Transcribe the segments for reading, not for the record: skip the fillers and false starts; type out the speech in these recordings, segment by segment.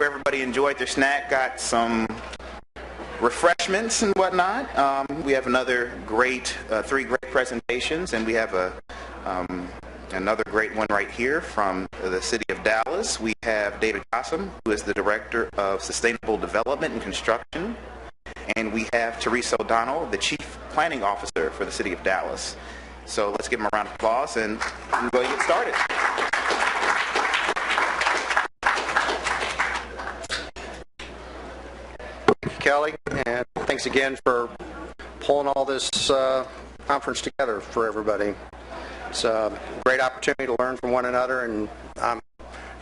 hope everybody enjoyed their snack, got some refreshments and whatnot. We have another great, three great presentations, and we have another great one right here from the city of Dallas. We have David Gossam, who is the Director of Sustainable Development and Construction, and we have Teresa O'Donnell, the Chief Planning Officer for the city of Dallas. So let's give them a round of applause, and we'll go get started. Thank you, Kelly, and thanks again for pulling all this conference together for everybody. It's a great opportunity to learn from one another, and I've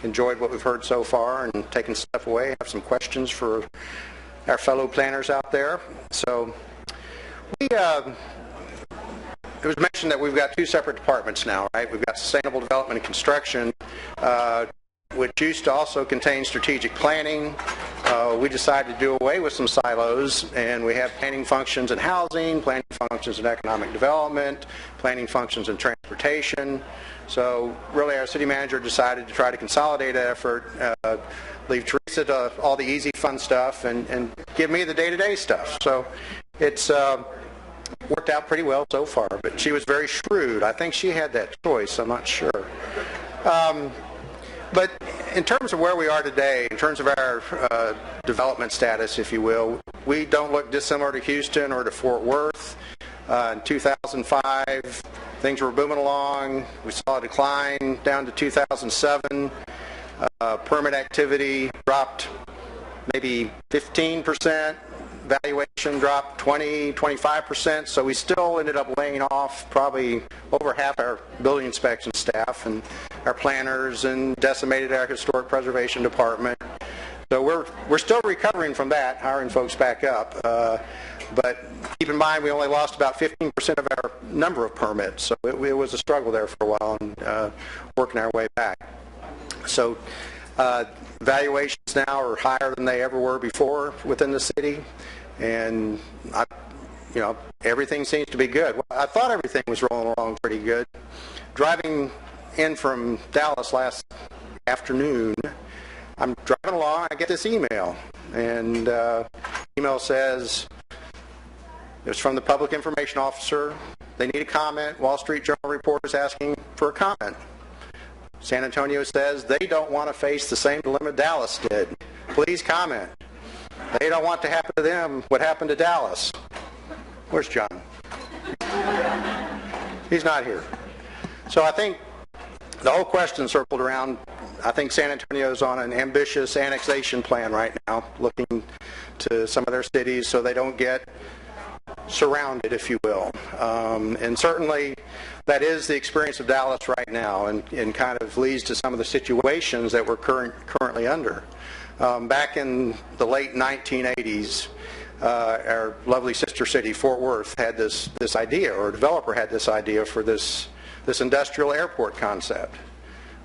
enjoyed what we've heard so far and taken stuff away. I have some questions for our fellow planners out there. So it was mentioned that we've got two separate departments now, right? We've got Sustainable Development and Construction, which used to also contain strategic planning. We decided to do away with some silos, and we have planning functions in housing, planning functions in economic development, planning functions in transportation. So really our city manager decided to try to consolidate that effort, leave Teresa to all the easy fun stuff, and give me the day-to-day stuff. So it's worked out pretty well so far, but she was very shrewd. I think she had that choice, I'm not sure. But in terms of where we are today, in terms of our development status, if you will, we don't look dissimilar to Houston or to Fort Worth. In 2005, things were booming along. We saw a decline down to 2007. Permit activity dropped maybe 15%. Valuation dropped 20-25%, so we still ended up laying off probably over half our building inspection staff and our planners, and decimated our historic preservation department. So we're still recovering from that, hiring folks back up. But keep in mind, we only lost about 15% of our number of permits, so it was a struggle there for a while, and working our way back. So valuations now are higher than they ever were before within the city, and everything seems to be good. Well, I thought everything was rolling along pretty good. Driving in from Dallas last afternoon, I'm driving along, I get this email, and email says it's from the Public Information Officer. They need a comment. Wall Street Journal report is asking for a comment. San Antonio says they don't want to face the same dilemma Dallas did. Please comment. They don't want to happen to them what happened to Dallas. Where's John? He's not here. So I think the whole question circled around, I think San Antonio's on an ambitious annexation plan right now, looking to some of their cities so they don't get surrounded, if you will. And certainly that is the experience of Dallas right now, and kind of leads to some of the situations that we're currently under. Back in the late 1980s, our lovely sister city, Fort Worth, had this idea, or a developer had this idea for this industrial airport concept.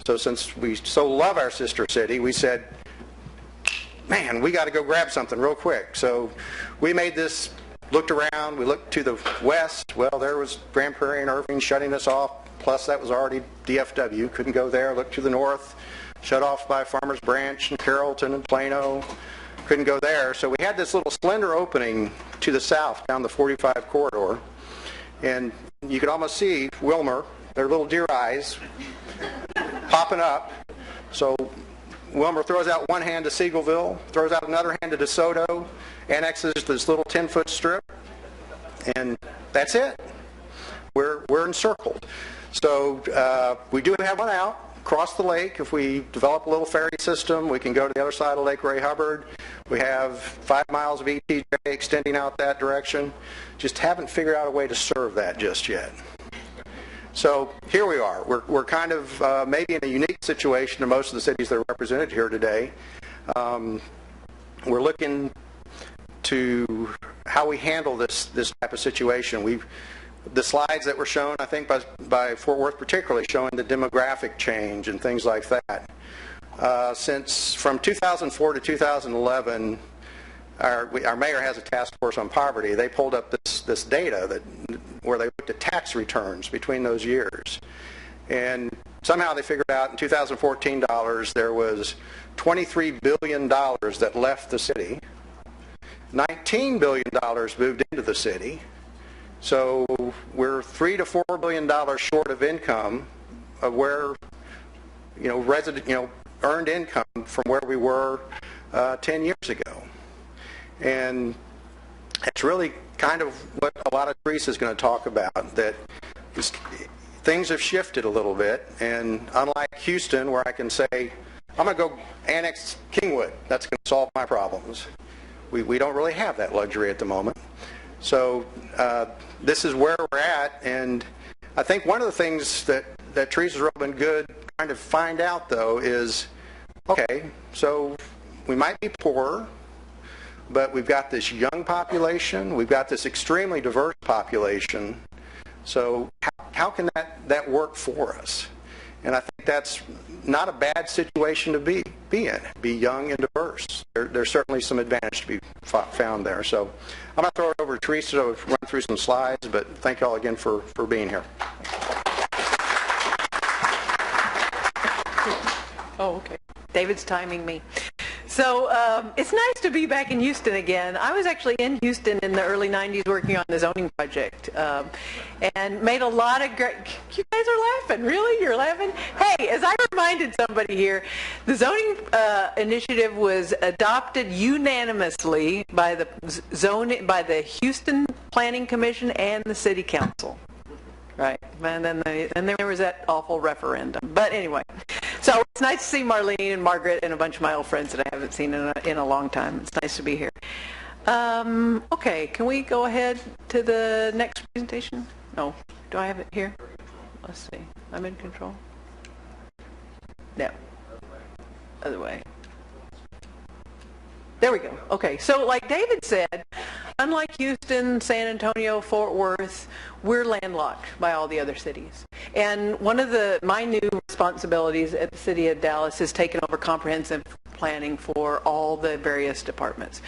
So since we so love our sister city, we said, man, we got to go grab something real quick. So we made this, looked around, we looked to the west. Well, there was Grand Prairie and Irving shutting us off, plus that was already DFW, couldn't go there. Looked to the north, shut off by Farmers Branch and Carrollton and Plano, couldn't go there. So we had this little slender opening to the south down the 45 corridor, and you could almost see Wilmer, their little deer eyes, popping up. So Wilmer throws out one hand to Seagoville, throws out another hand to DeSoto, annexes this little 10-foot strip, and that's it. We're encircled. So we do have one out across the lake. If we develop a little ferry system, we can go to the other side of Lake Ray Hubbard. We have 5 miles of ETJ extending out that direction. Just haven't figured out a way to serve that just yet. So here we are. We're kind of maybe in a unique situation to most of the cities that are represented here today. We're looking to how we handle this type of situation. The slides that were shown, I think by Fort Worth particularly, showing the demographic change and things like that. Since from 2004 to 2011, our mayor has a task force on poverty. They pulled up this data where they looked at tax returns between those years. And somehow they figured out in 2014 dollars there was $23 billion that left the city. $19 billion moved into the city. So we're $3 to $4 billion short of income of where, earned income from where we were 10 years ago. And it's really kind of what a lot of Teresa's going to talk about, that things have shifted a little bit, and unlike Houston, where I can say, I'm going to go annex Kingwood, that's going to solve my problems. We don't really have that luxury at the moment. So this is where we're at, and I think one of the things that Teresa's really been good trying to find out, though, is, okay, so we might be poor, but we've got this young population, we've got this extremely diverse population, so how can that work for us? And I think that's not a bad situation to be in, be young and diverse. There's certainly some advantage to be found there. So I'm going to throw it over to Teresa to run through some slides, but thank you all again for being here. Oh, okay. David's timing me. So it's nice to be back in Houston again. I was actually in Houston in the early 90s working on the zoning project and made a lot of great... You guys are laughing. Really? You're laughing? Hey, as I reminded somebody here, the zoning initiative was adopted unanimously by the Houston Planning Commission and the City Council. Right, and then there was that awful referendum. But anyway, so it's nice to see Marlene and Margaret and a bunch of my old friends that I haven't seen in a long time. It's nice to be here. Okay, can we go ahead to the next presentation? No, do I have it here? Let's see, I'm in control. No, other way. There we go. Okay, so like David said, unlike Houston, San Antonio, Fort Worth, we're landlocked by all the other cities. And one of my new responsibilities at the City of Dallas is taking over comprehensive planning for all the various departments.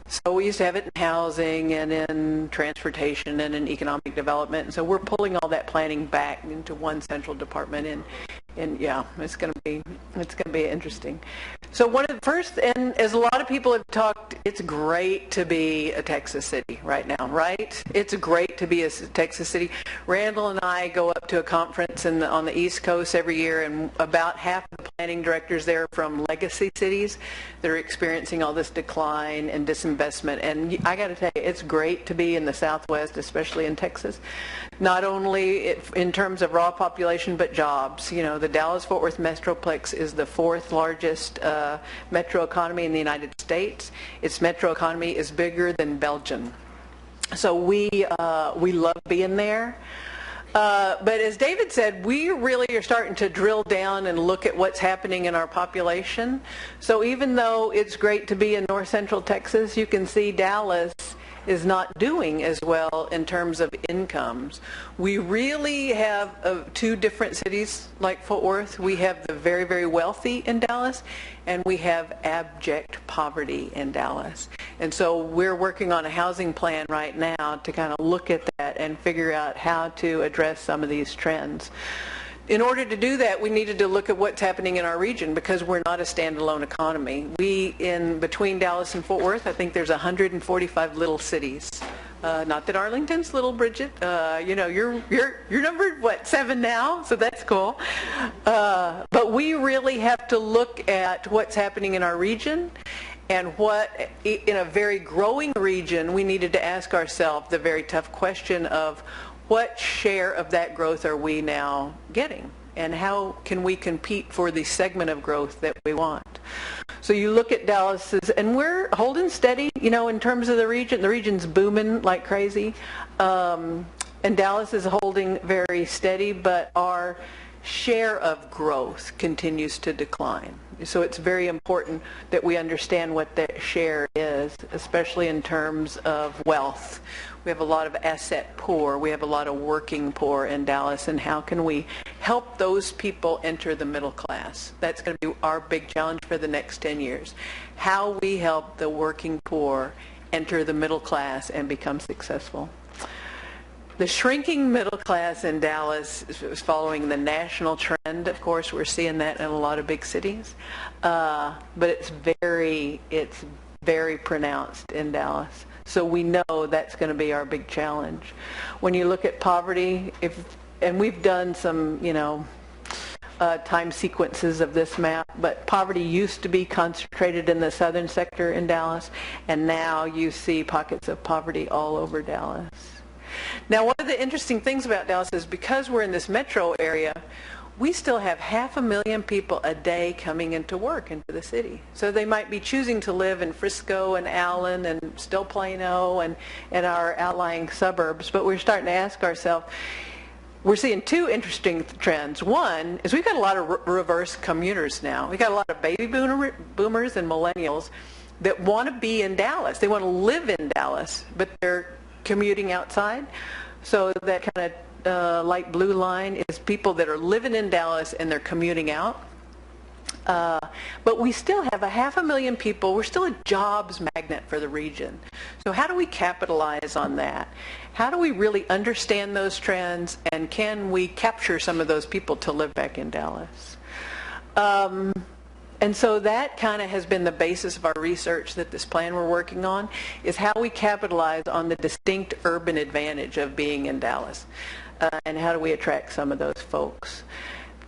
So we used to have it in housing and in transportation and in economic development. And so we're pulling all that planning back into one central department, and yeah, it's going to be interesting. So one of the first, and as a lot of people have talked, it's great to be a Texas city right now, right? It's great to be a Texas city. Randall and I go up to a conference on the East Coast every year, and about half of the planning directors there are from legacy cities that are experiencing all this decline and disinvestment. And I got to tell you, it's great to be in the Southwest, especially in Texas. Not only in terms of raw population, but jobs. You know, the Dallas-Fort Worth Metroplex is the fourth largest metro economy in the United States. Its metro economy is bigger than Belgium. So we love being there. But as David said, we really are starting to drill down and look at what's happening in our population. So even though it's great to be in north central Texas, you can see Dallas is not doing as well in terms of incomes. We really have two different cities like Fort Worth. We have the very, very wealthy in Dallas, and we have abject poverty in Dallas. And so we're working on a housing plan right now to kind of look at that and figure out how to address some of these trends. In order to do that, we needed to look at what's happening in our region because we're not a standalone economy. Between Dallas and Fort Worth, I think there's 145 little cities. Not that Arlington's little, Bridget. You're numbered, what, 7 now? So that's cool. But we really have to look at what's happening in our region, and what, in a very growing region, we needed to ask ourselves the very tough question of what share of that growth are we now getting, and how can we compete for the segment of growth that we want. So you look at Dallas's, and we're holding steady, in terms of the region. The region's booming like crazy, and Dallas is holding very steady, but our share of growth continues to decline. So it's very important that we understand what that share is, especially in terms of wealth. We have a lot of asset poor. We have a lot of working poor in Dallas, and how can we help those people enter the middle class? That's going to be our big challenge for the next 10 years. How we help the working poor enter the middle class and become successful. The shrinking middle class in Dallas is following the national trend. Of course, we're seeing that in a lot of big cities, but it's very pronounced in Dallas. So we know that's going to be our big challenge. When you look at poverty, and we've done some, time sequences of this map, but poverty used to be concentrated in the southern sector in Dallas, and now you see pockets of poverty all over Dallas. Now, one of the interesting things about Dallas is because we're in this metro area, we still have 500,000 people a day coming into work into the city. So they might be choosing to live in Frisco and Allen and still Plano and our outlying suburbs, but we're starting to ask ourselves, we're seeing two interesting trends. One is we've got a lot of reverse commuters now. We've got a lot of baby boomers and millennials that want to be in Dallas. They want to live in Dallas, but they're commuting outside. So that kind of light blue line is people that are living in Dallas and they're commuting out. But we still have 500,000 people. We're still a jobs magnet for the region. So how do we capitalize on that? How do we really understand those trends, and can we capture some of those people to live back in Dallas? And so that kind of has been the basis of our research that this plan we're working on, is how we capitalize on the distinct urban advantage of being in Dallas. And how do we attract some of those folks?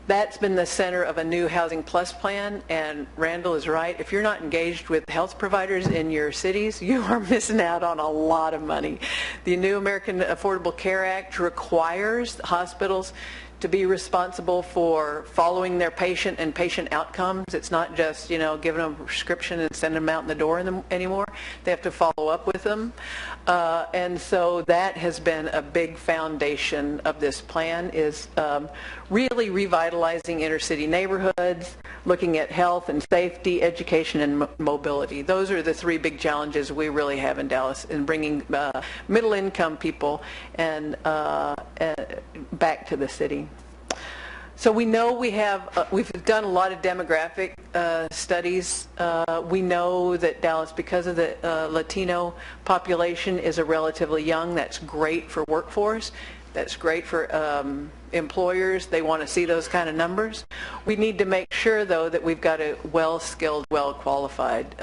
That's been the center of a new Housing Plus plan, and Randall is right. If you're not engaged with health providers in your cities, you are missing out on a lot of money. The new American Affordable Care Act requires hospitals to be responsible for following their patient and patient outcomes. It's not just, giving them a prescription and sending them out in the door anymore. They have to follow up with them. And so that has been a big foundation of this plan, is really revitalizing inner city neighborhoods, looking at health and safety, education, and mobility. Those are the three big challenges we really have in Dallas, in bringing middle-income people and back to the city. So we know we've done a lot of demographic studies. We know that Dallas, because of the Latino population, is a relatively young. That's great for workforce. That's great for employers. They want to see those kind of numbers. We need to make sure, though, that we've got a well-skilled, well-qualified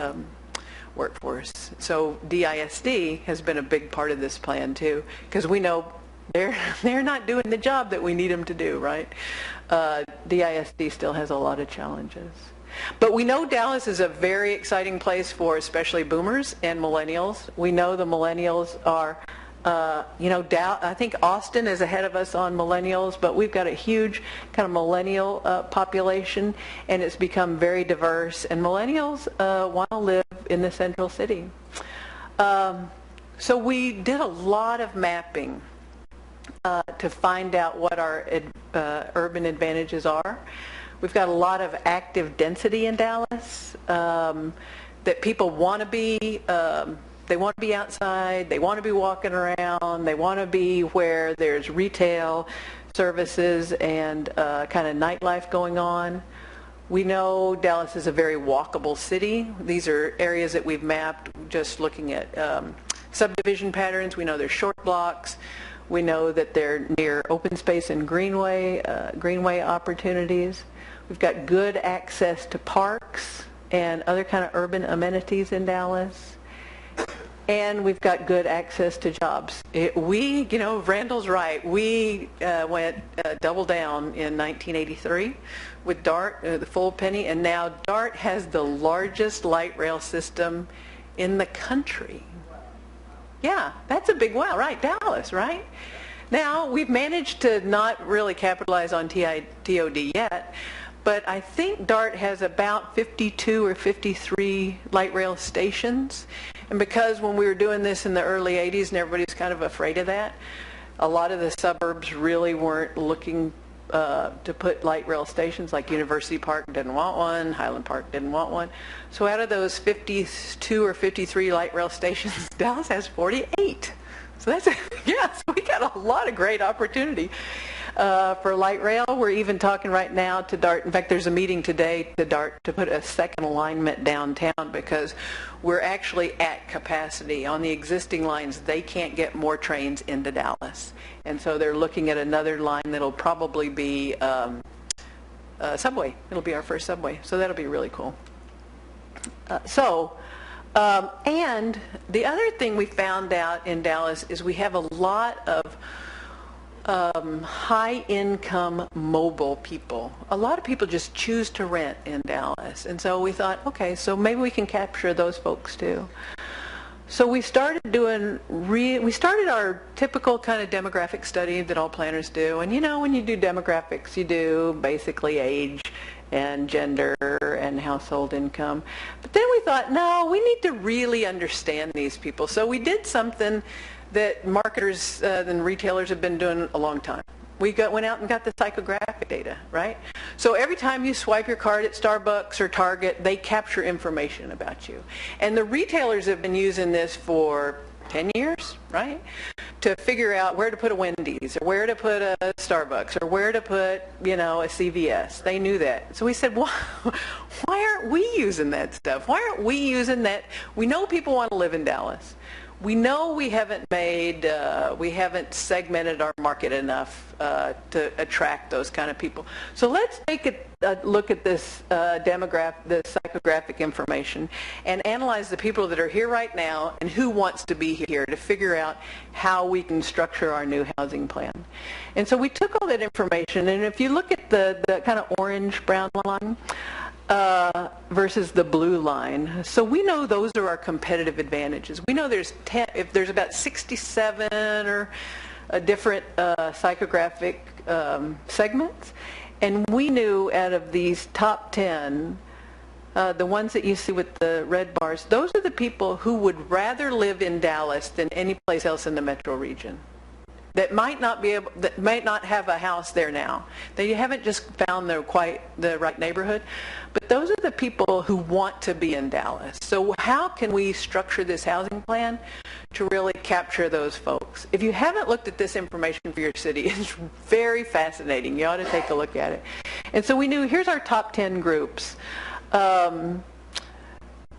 workforce. So DISD has been a big part of this plan, too, because we know they're not doing the job that we need them to do, right? DISD still has a lot of challenges. But we know Dallas is a very exciting place for especially boomers and millennials. We know the millennials are, I think Austin is ahead of us on millennials, but we've got a huge kind of millennial population, and it's become very diverse. And millennials want to live in the central city. So we did a lot of mapping to find out what our urban advantages are. We've got a lot of active density in Dallas, that people want to be, they want to be outside, they want to be walking around, they want to be where there's retail services and kind of nightlife going on. We know Dallas is a very walkable city. These are areas that we've mapped just looking at subdivision patterns. We know there's short blocks. We know that they're near open space and greenway opportunities. We've got good access to parks and other kind of urban amenities in Dallas. And we've got good access to jobs. Randall's right. We went double down in 1983 with DART, the full penny, and now DART has the largest light rail system in the country. Yeah, that's a big wow, right? Dallas, right? Now, we've managed to not really capitalize on TOD yet, but I think DART has about 52 or 53 light rail stations. And because when we were doing this in the early 80s and everybody was kind of afraid of that, a lot of the suburbs really weren't looking to put light rail stations. Like University Park didn't want one, Highland Park didn't want one. So out of those 52 or 53 light rail stations, Dallas has 48. So that's, so we got a lot of great opportunity. for light rail. We're even talking right now to DART. In fact, there's a meeting today to DART to put a second alignment downtown because we're actually at capacity. On the existing lines, they can't get more trains into Dallas. And so they're looking at another line that'll probably be subway. It'll be our first subway. So that'll be really cool. And the other thing we found out in Dallas is we have a lot of high-income mobile people. A lot of people just choose to rent in Dallas. And so we thought, okay, so maybe we can capture those folks too. So we started our typical kind of demographic study that all planners do. And you know, when you do demographics, you do basically age and gender and household income. But then we thought, no, we need to really understand these people. So we did something that marketers and retailers have been doing a long time. We went out and got the psychographic data, right? So every time you swipe your card at Starbucks or Target, they capture information about you. And the retailers have been using this for 10 years, right? To figure out where to put a Wendy's or where to put a Starbucks or where to put, you know, a CVS. They knew that. So we said, why aren't we using that stuff? Why aren't we using that? We know people want to live in Dallas. We know we haven't segmented our market enough to attract those kind of people. So let's take a look at this psychographic information and analyze the people that are here right now and who wants to be here to figure out how we can structure our new housing plan. And so we took all that information, and if you look at the kind of orange-brown line, versus the blue line. So we know those are our competitive advantages. We know there's about 67 or different psychographic segments, and we knew out of these top 10, the ones that you see with the red bars, those are the people who would rather live in Dallas than any place else in the metro region. That might not have a house there now. They haven't just found quite the right neighborhood, but those are the people who want to be in Dallas. So how can we structure this housing plan to really capture those folks? If you haven't looked at this information for your city, it's very fascinating. You ought to take a look at it. And so we knew, here's our top 10 groups.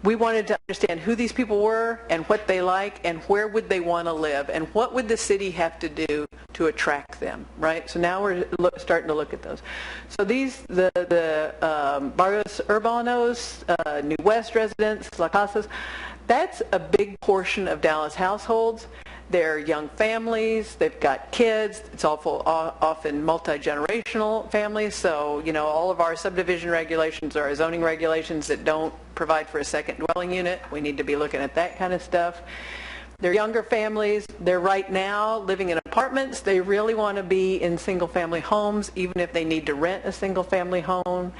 We wanted to understand who these people were and what they like and where would they want to live and what would the city have to do to attract them, right? So now we're starting to look at those. So these, the Barrios Urbanos, New West residents, La Casas, that's a big portion of Dallas households. They're young families, they've got kids, it's often multi-generational families, so you know all of our subdivision regulations are zoning regulations that don't provide for a second dwelling unit. We need to be looking at that kind of stuff. They're younger families, they're right now living in apartments, they really want to be in single-family homes even if they need to rent a single-family home.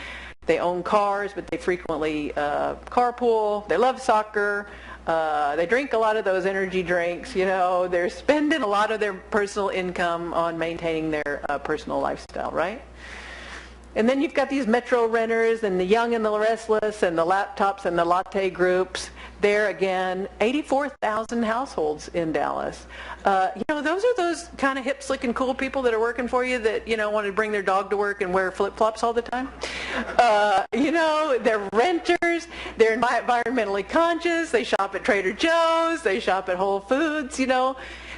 They own cars, but they frequently carpool, they love soccer. They drink a lot of those energy drinks, you know, they're spending a lot of their personal income on maintaining their personal lifestyle, right? And then you've got these metro renters and the young and the restless and the laptops and the latte groups. There again, 84,000 households in Dallas. You know, those are those kind of hip, slick, and cool people that are working for you that, you know, want to bring their dog to work and wear flip-flops all the time. You know, they're renters, they're environmentally conscious, they shop at Trader Joe's, they shop at Whole Foods, you know.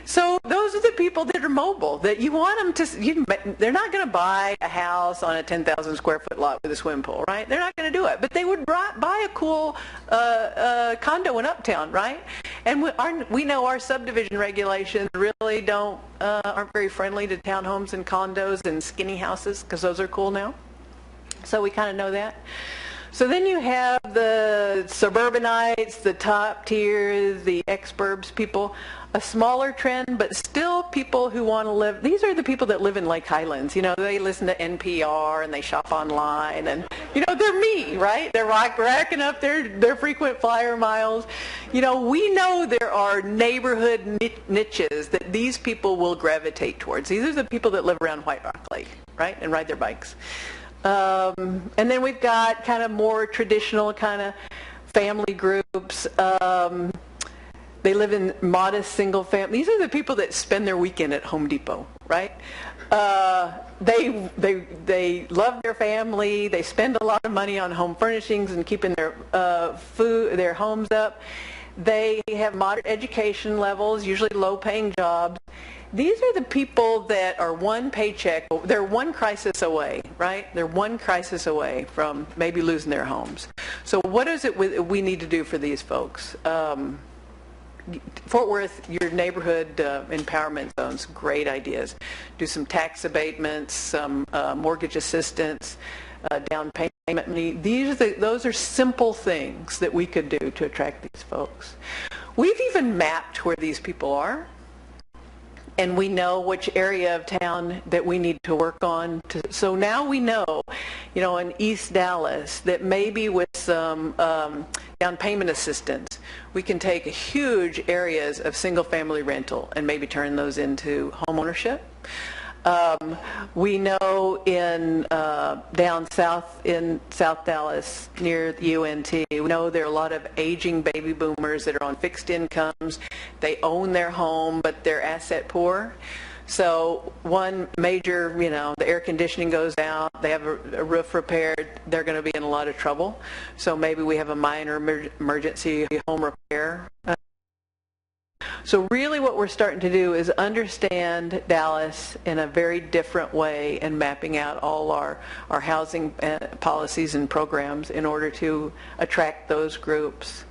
So those are the people that are mobile, that you want them to, they're not going to buy a house on a 10,000 square foot lot with a swimming pool, right? They're not going to do it. But they would buy a cool condo in Uptown, right? And we know our subdivision regulations really aren't very friendly to townhomes and condos and skinny houses, because those are cool now. So we kind of know that. So then you have the suburbanites, the top tier, the ex-burbs people, a smaller trend, but still people who want to live. These are the people that live in Lake Highlands. You know, they listen to NPR and they shop online, and you know, they're me, right? They're racking up their frequent flyer miles. You know, we know there are neighborhood niches that these people will gravitate towards. These are the people that live around White Rock Lake, right, and ride their bikes. And then we've got kind of more traditional kind of family groups. They live in modest single family. These are the people that spend their weekend at Home Depot, right? right? They love their family. They spend a lot of money on home furnishings and keeping their their homes up. They have moderate education levels, usually low-paying jobs. These are the people that are one paycheck. They're one crisis away, right? They're one crisis away from maybe losing their homes. So what is it we need to do for these folks? Fort Worth, your neighborhood empowerment zones, great ideas. Do some tax abatements, some mortgage assistance, down payment money. Those are simple things that we could do to attract these folks. We've even mapped where these people are, and we know which area of town that we need to work on. So now we know, in East Dallas, that maybe with some down payment assistance, we can take huge areas of single-family rental and maybe turn those into home ownership. We know in down south in South Dallas near the UNT, we know there are a lot of aging baby boomers that are on fixed incomes. They own their home, but they're asset poor. So one major, the air conditioning goes out, they have a roof repaired, they're going to be in a lot of trouble. So maybe we have a minor emergency home repair. So really what we're starting to do is understand Dallas in a very different way and mapping out all our housing policies and programs in order to attract those groups.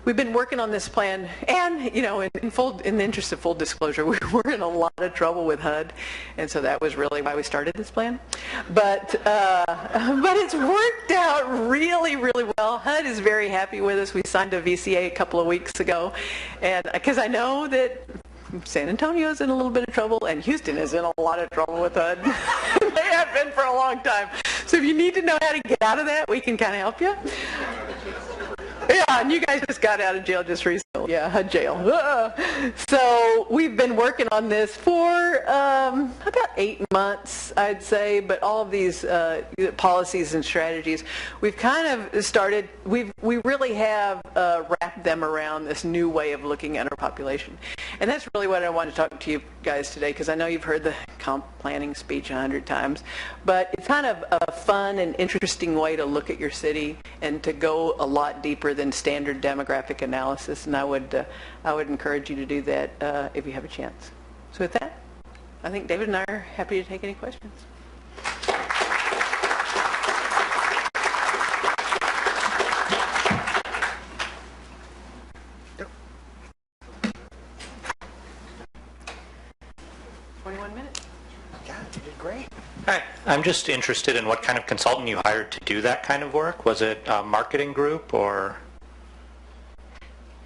We've been working on this plan, and in the interest of full disclosure, we were in a lot of trouble with HUD, and so that was really why we started this plan. But it's worked out really, really well. HUD is very happy with us. We signed a VCA a couple of weeks ago, and because I know that San Antonio's in a little bit of trouble, and Houston is in a lot of trouble with HUD. They have been for a long time. So if you need to know how to get out of that, we can kind of help you. Yeah, and you guys just got out of jail just recently. Yeah, HUD jail. So we've been working on this for about 8 months, I'd say, but all of these policies and strategies, we've kind of started, we really have wrapped them around this new way of looking at our population. And that's really what I want to talk to you guys today, because I know you've heard the comp planning speech 100 times, but it's kind of a fun and interesting way to look at your city and to go a lot deeper than standard demographic analysis, and I would encourage you to do that if you have a chance. So with that, I think David and I are happy to take any questions. Hi, I'm just interested in what kind of consultant you hired to do that kind of work. Was it a marketing group or?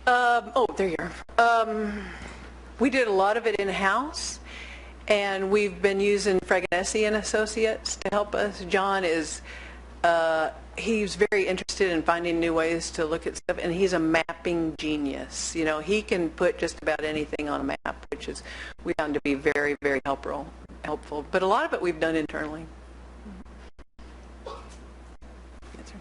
Oh, there you are. We did a lot of it in-house, and we've been using Fraganesi and Associates to help us. John is, he's very interested in finding new ways to look at stuff, and he's a mapping genius. He can put just about anything on a map, which is, we found to be very, very helpful. But a lot of it we've done internally. Yes, sir.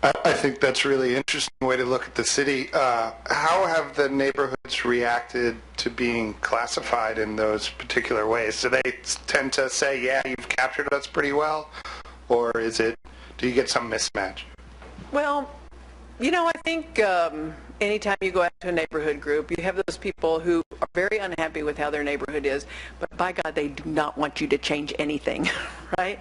I think that's a really interesting way to look at the city. How have the neighborhoods reacted to being classified in those particular ways? Do they tend to say, yeah, you've captured us pretty well? Or do you get some mismatch? Well, I think anytime you go out to a neighborhood group, you have those people who are very unhappy with how their neighborhood is, but by God, they do not want you to change anything, right?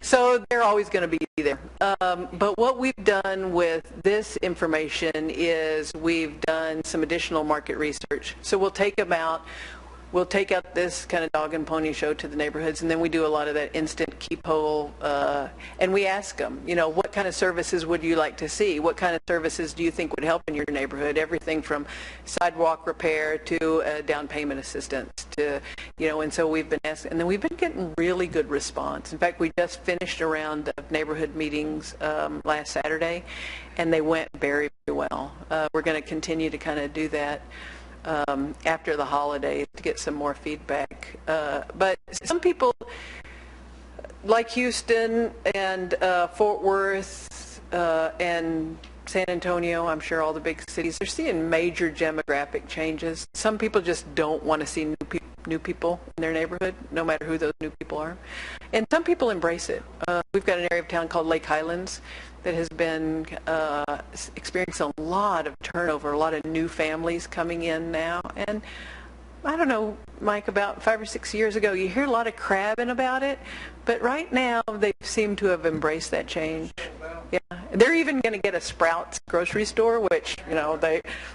So they're always going to be there. But what we've done with this information is we've done some additional market research. So we'll take out this kind of dog and pony show to the neighborhoods, and then we do a lot of that instant key poll, and we ask them, what kind of services would you like to see? What kind of services do you think would help in your neighborhood? Everything from sidewalk repair to down payment assistance to, and so we've been asking, and then we've been getting really good response. In fact, we just finished a round of neighborhood meetings last Saturday, and they went very, very well. We're going to continue to kind of do that after the holidays to get some more feedback. But some people, like Houston and Fort Worth and San Antonio, I'm sure all the big cities, they're seeing major demographic changes. Some people just don't want to see new people in their neighborhood, no matter who those new people are. And some people embrace it. We've got an area of town called Lake Highlands that has been experiencing a lot of turnover, a lot of new families coming in now. And I don't know, Mike, about 5 or 6 years ago, you hear a lot of crabbing about it, but right now they seem to have embraced that change. Yeah, they're even going to get a Sprouts grocery store, which, you know,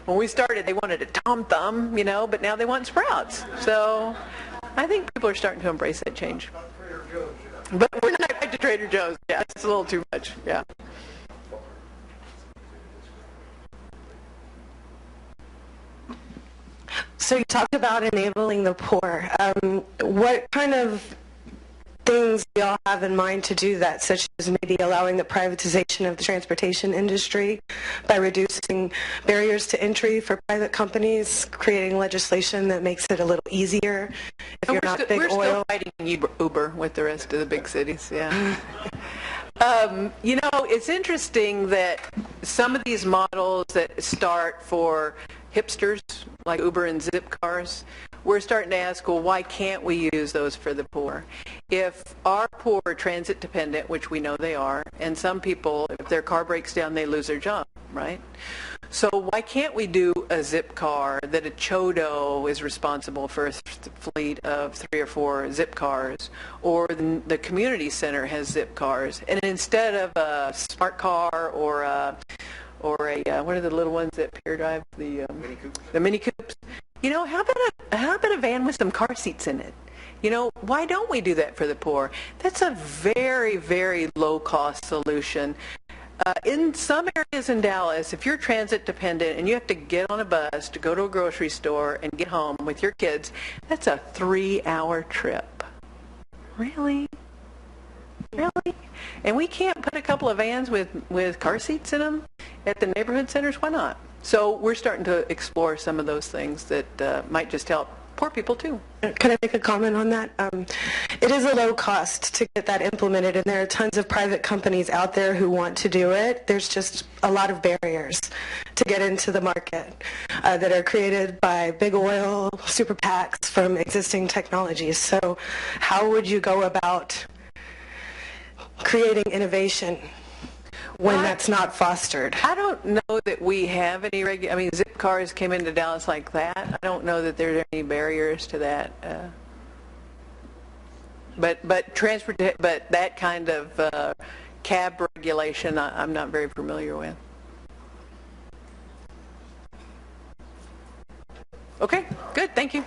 when we started, they wanted a Tom Thumb, you know, but now they want Sprouts. So I think people are starting to embrace that change. But we're not back to Trader Joe's. Yeah, it's a little too much. Yeah. So you talked about enabling the poor. What kind of things do y'all have in mind to do that, such as maybe allowing the privatization of the transportation industry by reducing barriers to entry for private companies, creating legislation that makes it a little easier if you're not big oil? We're still fighting Uber with the rest of the big cities, yeah. You know, it's interesting that some of these models that start for hipsters, like Uber and Zipcars, we're starting to ask, well, why can't we use those for the poor? If our poor are transit dependent, which we know they are, and some people, if their car breaks down, they lose their job, right? So why can't we do a Zipcar that a Chodo is responsible for a fleet of 3 or 4 Zipcars, or the community center has Zipcars, and instead of a smart car or a what are the little ones that Pierre drive? The Mini Coopes. You know, how about a van with some car seats in it? You know, why don't we do that for the poor? That's a very, very low-cost solution. In some areas in Dallas, if you're transit dependent and you have to get on a bus to go to a grocery store and get home with your kids, that's a 3-hour trip. Really? Really? And we can't put a couple of vans with car seats in them at the neighborhood centers? Why not? So we're starting to explore some of those things that might just help poor people too. Can I make a comment on that? It is a low cost to get that implemented, and there are tons of private companies out there who want to do it. There's just a lot of barriers to get into the market that are created by big oil, super PACs from existing technologies. So how would you go about creating innovation when that's not fostered? I don't know that we have any I mean, Zipcars came into Dallas like that. I don't know that there's any barriers to that. But that kind of cab regulation, I'm not very familiar with. Okay, good. Thank you.